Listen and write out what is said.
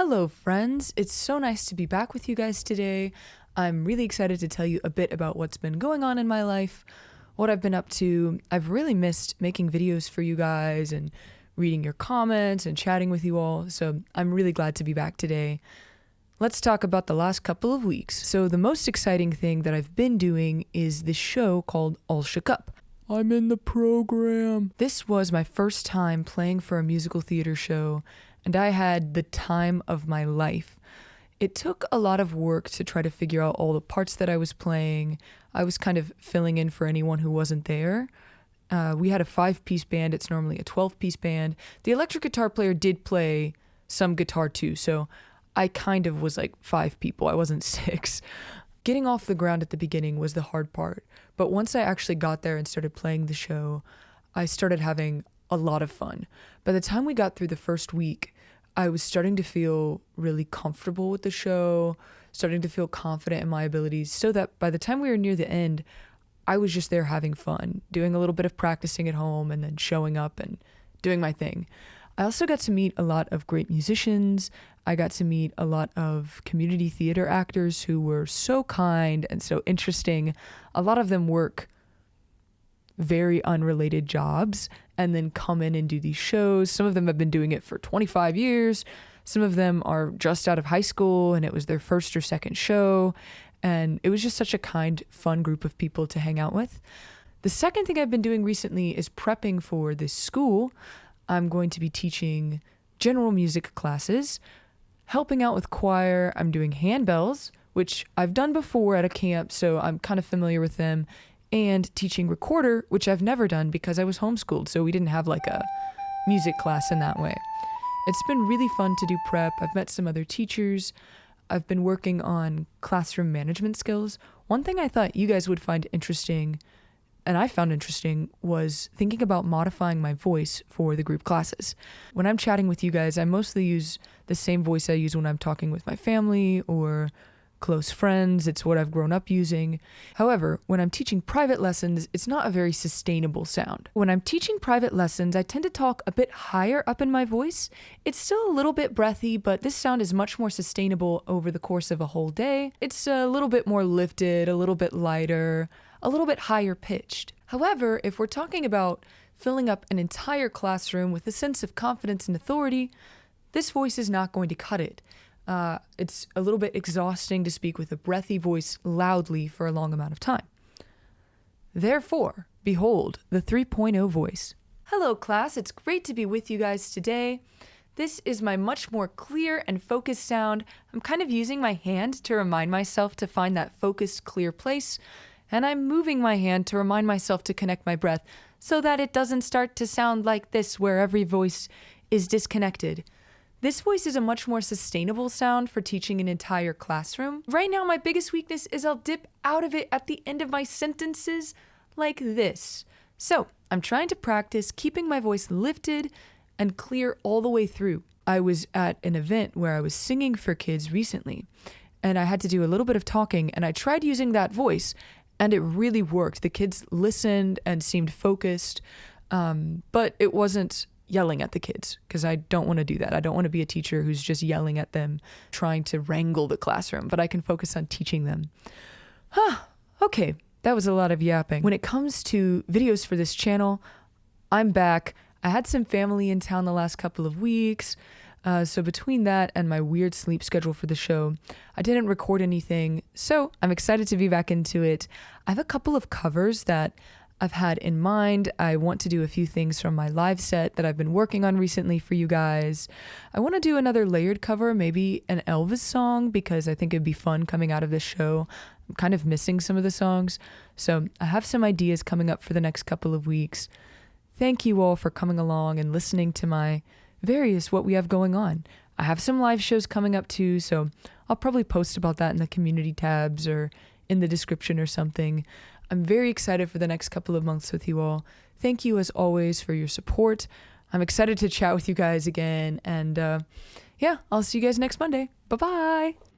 Hello, friends. It's so nice to be back with you guys today. I'm really excited to tell you a bit about what's been going on in my life, what I've been up to. I've really missed making videos for you guys and reading your comments and chatting with you all, so I'm really glad to be back today. Let's talk about the last couple of weeks. So the most exciting thing that I've been doing is this show called All Shook Up. I'm in the program. This was my first time playing for a musical theater show, and I had the time of my life. It took a lot of work to try to figure out all the parts that I was playing. I was kind of filling in for anyone who wasn't there. We had a 5-piece band. It's normally a 12-piece band. The electric guitar player did play some guitar too, so I kind of was like 5 people. I wasn't 6. Getting off the ground at the beginning was the hard part, but once I actually got there and started playing the show, I started having a lot of fun. By the time we got through the first week, I was starting to feel really comfortable with the show, starting to feel confident in my abilities, so that by the time we were near the end, I was just there having fun, doing a little bit of practicing at home and then showing up and doing my thing. I also got to meet a lot of great musicians. I got to meet a lot of community theater actors who were so kind and so interesting. A lot of them work very unrelated jobs and then come in and do these shows. Some of them have been doing it for 25 years. Some of them are just out of high school and it was their first or second show. And it was just such a kind, fun group of people to hang out with. The second thing I've been doing recently is prepping for this school. I'm going to be teaching general music classes, helping out with choir. I'm doing handbells, which I've done before at a camp, so I'm kind of familiar with them, and teaching recorder, which I've never done because I was homeschooled, so we didn't have like a music class in that way. It's been really fun to do prep. I've met some other teachers. I've been working on classroom management skills. One thing I thought you guys would find interesting, and I found interesting, was thinking about modifying my voice for the group classes. When I'm chatting with you guys, I mostly use the same voice I use when I'm talking with my family or close friends. It's what I've grown up using. However, when I'm teaching private lessons, it's not a very sustainable sound. When I'm teaching private lessons, I tend to talk a bit higher up in my voice. It's still a little bit breathy, but this sound is much more sustainable over the course of a whole day. It's a little bit more lifted, a little bit lighter, a little bit higher pitched. However, if we're talking about filling up an entire classroom with a sense of confidence and authority, this voice is not going to cut it. It's a little bit exhausting to speak with a breathy voice loudly for a long amount of time. Therefore, behold the 3.0 voice. Hello class, it's great to be with you guys today. This is my much more clear and focused sound. I'm kind of using my hand to remind myself to find that focused, clear place, and I'm moving my hand to remind myself to connect my breath so that it doesn't start to sound like this where every voice is disconnected. This voice is a much more sustainable sound for teaching an entire classroom. Right now, my biggest weakness is I'll dip out of it at the end of my sentences like this. So I'm trying to practice keeping my voice lifted and clear all the way through. I was at an event where I was singing for kids recently, and I had to do a little bit of talking, and I tried using that voice, and it really worked. The kids listened and seemed focused, but it wasn't yelling at the kids, because I don't want to do that. I don't want to be a teacher who's just yelling at them, trying to wrangle the classroom, but I can focus on teaching them. Okay, that was a lot of yapping. When it comes to videos for this channel, I'm back. I had some family in town the last couple of weeks, so between that and my weird sleep schedule for the show, I didn't record anything, so I'm excited to be back into it. I have a couple of covers that I've had in mind. I want to do a few things from my live set that I've been working on recently for you guys. I want to do another layered cover, maybe an Elvis song, because I think it'd be fun coming out of this show. I'm kind of missing some of the songs, so I have some ideas coming up for the next couple of weeks. Thank you all for coming along and listening to my various what we have going on. I have some live shows coming up too, so I'll probably post about that in the community tabs or in the description or something. I'm very excited for the next couple of months with you all. Thank you as always for your support. I'm excited to chat with you guys again. And yeah, I'll see you guys next Monday. Bye-bye.